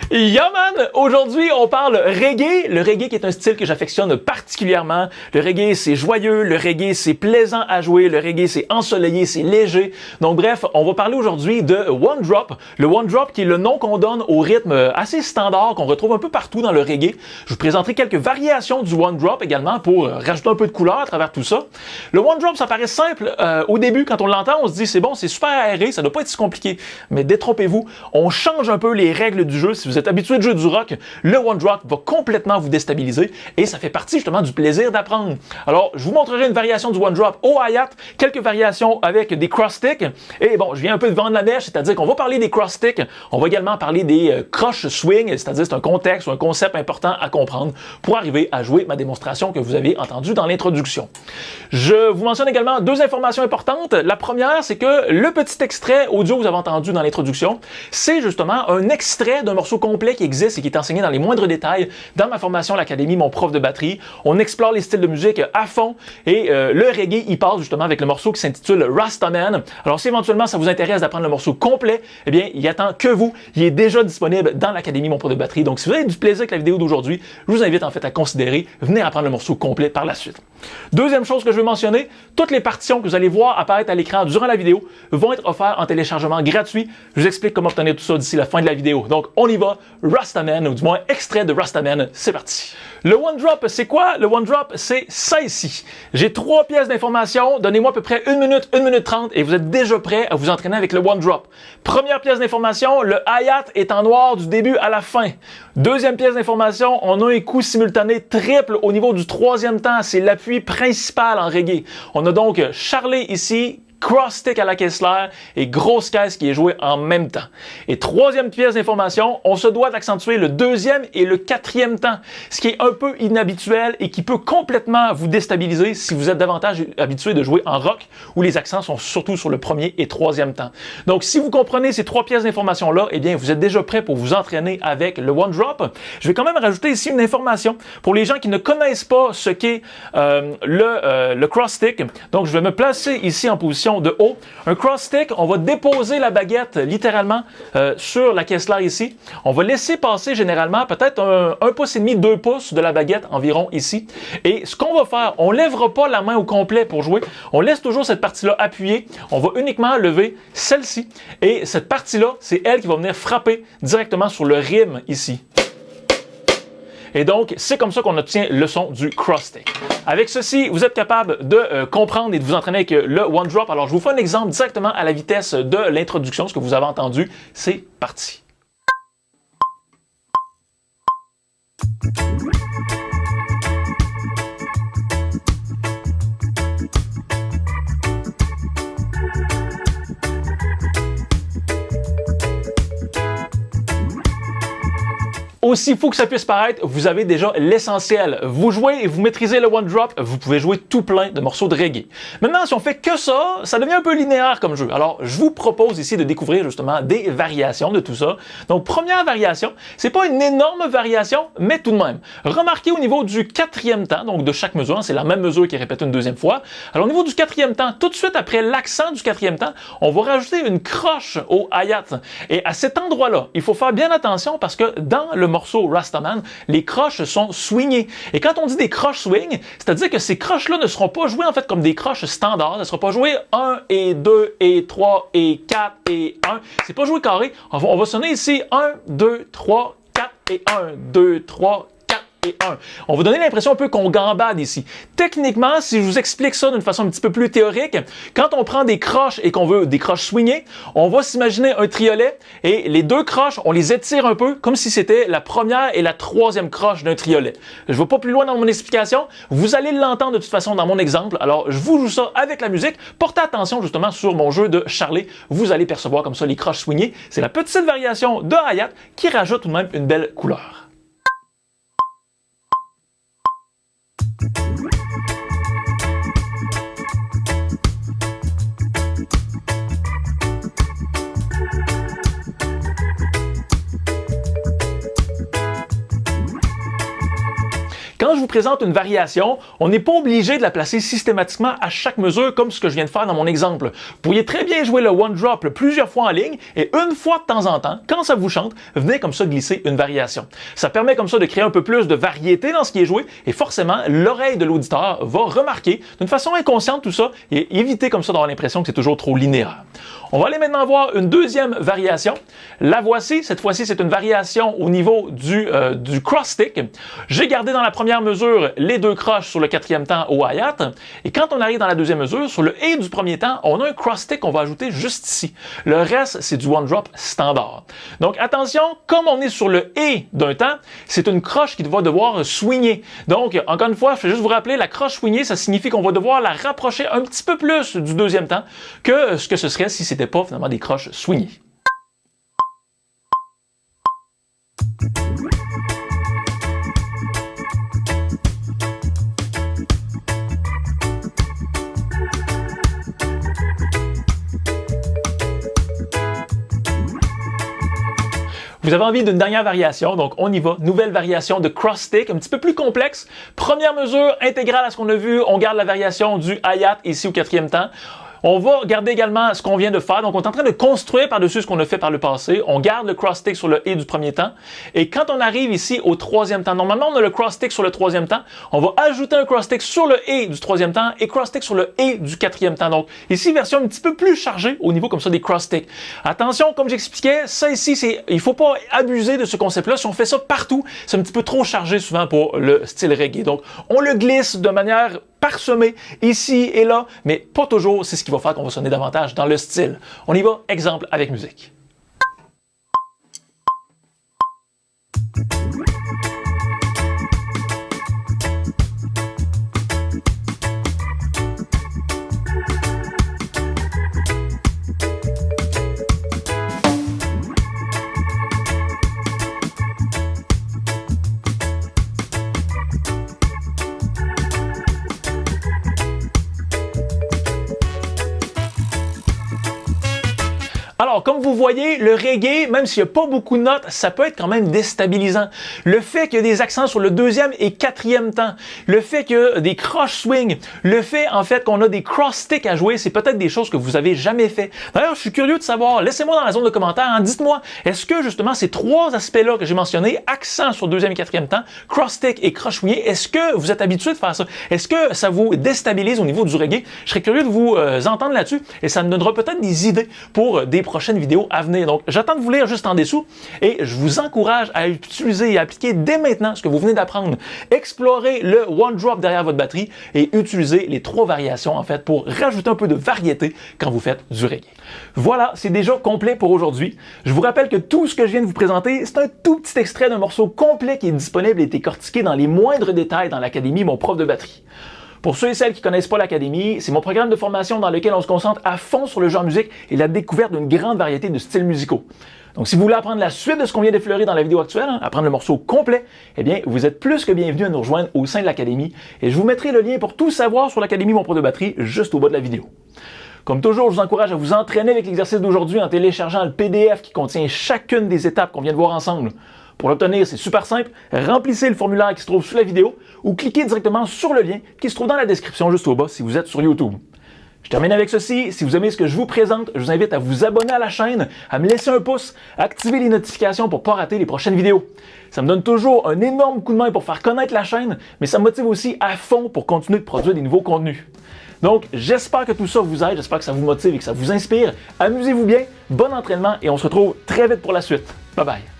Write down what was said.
Yeah man! Aujourd'hui, on parle reggae. Le reggae qui est un style que j'affectionne particulièrement. Le reggae, c'est joyeux. Le reggae, c'est plaisant à jouer. Le reggae, c'est ensoleillé, c'est léger. Donc bref, on va parler aujourd'hui de One Drop. Le One Drop qui est le nom qu'on donne au rythme assez standard qu'on retrouve un peu partout dans le reggae. Je vous présenterai quelques variations du One Drop également pour rajouter un peu de couleur à travers tout ça. Le One Drop, ça paraît simple au début. Quand on l'entend, on se dit c'est bon, c'est super aéré, ça doit pas être si compliqué. Mais détrompez-vous, on change un peu les règles du jeu. Si vous êtes habitué de jouer du rock, le One Drop va complètement vous déstabiliser et ça fait partie justement du plaisir d'apprendre. Alors, je vous montrerai une variation du One Drop au hi-hat, quelques variations avec des cross sticks et bon, je viens un peu de vendre la mèche, c'est-à-dire qu'on va parler des cross sticks, on va également parler des croches swing, c'est-à-dire c'est un contexte ou un concept important à comprendre pour arriver à jouer ma démonstration que vous avez entendue dans l'introduction. Je vous mentionne également deux informations importantes. La première, c'est que le petit extrait audio que vous avez entendu dans l'introduction, c'est justement un extrait d'un morceau complet qui existe et qui est enseigné dans les moindres détails dans ma formation à l'Académie Mon Prof de batterie. On explore les styles de musique à fond et le reggae y passe justement avec le morceau qui s'intitule Rastaman. Alors si éventuellement ça vous intéresse d'apprendre le morceau complet, eh bien il attend que vous. Il est déjà disponible dans l'Académie Mon Prof de batterie. Donc si vous avez du plaisir avec la vidéo d'aujourd'hui, je vous invite en fait à considérer venir apprendre le morceau complet par la suite. Deuxième chose que je veux mentionner, toutes les partitions que vous allez voir apparaître à l'écran durant la vidéo vont être offertes en téléchargement gratuit. Je vous explique comment obtenir tout ça d'ici la fin de la vidéo. Donc on y va, Rastaman, ou du moins extrait de Rastaman, c'est parti. Le One Drop, c'est quoi? Le One Drop, c'est ça ici. J'ai 3 pièces d'information, donnez-moi à peu près 1 minute 30 et vous êtes déjà prêt à vous entraîner avec le One Drop. Première pièce d'information, le hi-hat est en noir du début à la fin. Deuxième pièce d'information, on a un coup simultané triple au niveau du 3e temps, c'est l'appui principal en reggae. On a donc Charlie ici, cross stick à la Kessler et grosse caisse qui est jouée en même temps. Et troisième pièce d'information, on se doit d'accentuer le 2e et le 4e temps, ce qui est un peu inhabituel et qui peut complètement vous déstabiliser si vous êtes davantage habitué de jouer en rock où les accents sont surtout sur le 1er et 3e temps. Donc si vous comprenez ces 3 pièces d'information-là, eh bien vous êtes déjà prêt pour vous entraîner avec le One Drop. Je vais quand même rajouter ici une information pour les gens qui ne connaissent pas ce qu'est le cross stick. Donc je vais me placer ici en position de haut. Un cross stick, on va déposer la baguette littéralement sur la Kessler ici. On va laisser passer généralement peut-être 1 pouce et demi, 2 pouces de la baguette environ ici. Et ce qu'on va faire, on ne lèvera pas la main au complet pour jouer. On laisse toujours cette partie-là appuyée. On va uniquement lever celle-ci. Et cette partie-là, c'est elle qui va venir frapper directement sur le rim ici. Et donc, c'est comme ça qu'on obtient le son du cross stick. Avec ceci, vous êtes capable de comprendre et de vous entraîner avec le One Drop. Alors, je vous fais un exemple directement à la vitesse de l'introduction, ce que vous avez entendu. C'est parti. Aussi fou que ça puisse paraître, vous avez déjà l'essentiel. Vous jouez et vous maîtrisez le One Drop, vous pouvez jouer tout plein de morceaux de reggae. Maintenant, si on fait que ça, ça devient un peu linéaire comme jeu. Alors, je vous propose ici de découvrir justement des variations de tout ça. Donc, première variation, c'est pas une énorme variation, mais tout de même. Remarquez au niveau du 4e temps, donc de chaque mesure, c'est la même mesure qui est répétée une 2e fois. Alors, au niveau du 4e temps, tout de suite après l'accent du 4e temps, on va rajouter une croche au hi-hat. Et à cet endroit-là, il faut faire bien attention parce que dans le morceau Rastaman, les croches sont swingées. Et quand on dit des croches swing, c'est-à-dire que ces croches-là ne seront pas jouées en fait comme des croches standards. Elles ne seront pas jouées 1 et 2 et 3 et 4 et 1. C'est pas joué carré. On va sonner ici 1, 2, 3, 4 et 1, 2, 3, 4 et 1. On va donner l'impression un peu qu'on gambade ici. Techniquement, si je vous explique ça d'une façon un petit peu plus théorique, quand on prend des croches et qu'on veut des croches swingées, on va s'imaginer un triolet et les 2 croches, on les étire un peu comme si c'était la première et la 3e croche d'un triolet. Je ne vais pas plus loin dans mon explication. Vous allez l'entendre de toute façon dans mon exemple. Alors, je vous joue ça avec la musique. Portez attention justement sur mon jeu de Charlie. Vous allez percevoir comme ça les croches swingées. C'est la petite variation de hi-hat qui rajoute tout de même une belle couleur. Quand je vous présente une variation, on n'est pas obligé de la placer systématiquement à chaque mesure comme ce que je viens de faire dans mon exemple. Vous pourriez très bien jouer le one drop plusieurs fois en ligne et une fois de temps en temps, quand ça vous chante, venez comme ça glisser une variation. Ça permet comme ça de créer un peu plus de variété dans ce qui est joué et forcément, l'oreille de l'auditeur va remarquer d'une façon inconsciente tout ça et éviter comme ça d'avoir l'impression que c'est toujours trop linéaire. On va aller maintenant voir une deuxième variation. La voici. Cette fois-ci, c'est une variation au niveau du cross stick. J'ai gardé dans la première mesure les deux croches sur le quatrième temps au hi-hat. Et quand on arrive dans la deuxième mesure, sur le et du premier temps, on a un cross stick qu'on va ajouter juste ici. Le reste, c'est du one drop standard. Donc attention, comme on est sur le et d'un temps, c'est une croche qui va devoir swinger. Donc, encore une fois, je vais juste vous rappeler, la croche swingée, ça signifie qu'on va devoir la rapprocher un petit peu plus du deuxième temps que ce que ce serait si c'était pas finalement des croches swingées. Vous avez envie d'une dernière variation, donc on y va. Nouvelle variation de cross stick, un petit peu plus complexe. Première mesure, intégrale à ce qu'on a vu, on garde la variation du hi-hat ici au quatrième temps. On va garder également ce qu'on vient de faire. Donc, on est en train de construire par-dessus ce qu'on a fait par le passé. On garde le cross-stick sur le « et » du premier temps. Et quand on arrive ici au troisième temps, normalement, on a le cross-stick sur le troisième temps. On va ajouter un cross-stick sur le « et » du troisième temps et cross-stick sur le « et » du quatrième temps. Donc, ici, version un petit peu plus chargée au niveau comme ça des cross-sticks. Attention, comme j'expliquais, ça ici, il faut pas abuser de ce concept-là. Si on fait ça partout, c'est un petit peu trop chargé souvent pour le style reggae. Donc, on le glisse de manière parsemé ici et là, mais pas toujours, c'est ce qui va faire qu'on va sonner davantage dans le style. On y va, exemple avec musique. Alors, comme vous voyez, le reggae, même s'il n'y a pas beaucoup de notes, ça peut être quand même déstabilisant. Le fait qu'il y a des accents sur le deuxième et quatrième temps, le fait qu'il y a des croches swing, le fait en fait qu'on a des cross-sticks à jouer, c'est peut-être des choses que vous avez jamais fait. D'ailleurs, je suis curieux de savoir, laissez-moi dans la zone de commentaires, dites-moi, est-ce que justement ces trois aspects-là que j'ai mentionnés, accent sur deuxième et quatrième temps, cross-stick et croche swing, est-ce que vous êtes habitué de faire ça? Est-ce que ça vous déstabilise au niveau du reggae? Je serais curieux de vous entendre là-dessus et ça me donnera peut-être des idées pour des prochaines vidéos à venir. Donc, j'attends de vous lire juste en dessous et je vous encourage à utiliser et à appliquer dès maintenant ce que vous venez d'apprendre. Explorez le one drop derrière votre batterie et utilisez les trois variations en fait pour rajouter un peu de variété quand vous faites du reggae. Voilà, c'est déjà complet pour aujourd'hui. Je vous rappelle que tout ce que je viens de vous présenter, c'est un tout petit extrait d'un morceau complet qui est disponible et décortiqué dans les moindres détails dans l'Académie Mon Prof de batterie. Pour ceux et celles qui ne connaissent pas l'Académie, c'est mon programme de formation dans lequel on se concentre à fond sur le jeu en musique et la découverte d'une grande variété de styles musicaux. Donc si vous voulez apprendre la suite de ce qu'on vient d'effleurer dans la vidéo actuelle, apprendre le morceau complet, eh bien vous êtes plus que bienvenus à nous rejoindre au sein de l'Académie et je vous mettrai le lien pour tout savoir sur l'Académie Mon Prof de batterie juste au bas de la vidéo. Comme toujours, je vous encourage à vous entraîner avec l'exercice d'aujourd'hui en téléchargeant le PDF qui contient chacune des étapes qu'on vient de voir ensemble. Pour l'obtenir, c'est super simple, remplissez le formulaire qui se trouve sous la vidéo ou cliquez directement sur le lien qui se trouve dans la description juste au bas si vous êtes sur YouTube. Je termine avec ceci, si vous aimez ce que je vous présente, je vous invite à vous abonner à la chaîne, à me laisser un pouce, à activer les notifications pour ne pas rater les prochaines vidéos. Ça me donne toujours un énorme coup de main pour faire connaître la chaîne, mais ça me motive aussi à fond pour continuer de produire des nouveaux contenus. Donc, j'espère que tout ça vous aide, j'espère que ça vous motive et que ça vous inspire. Amusez-vous bien, bon entraînement et on se retrouve très vite pour la suite. Bye bye!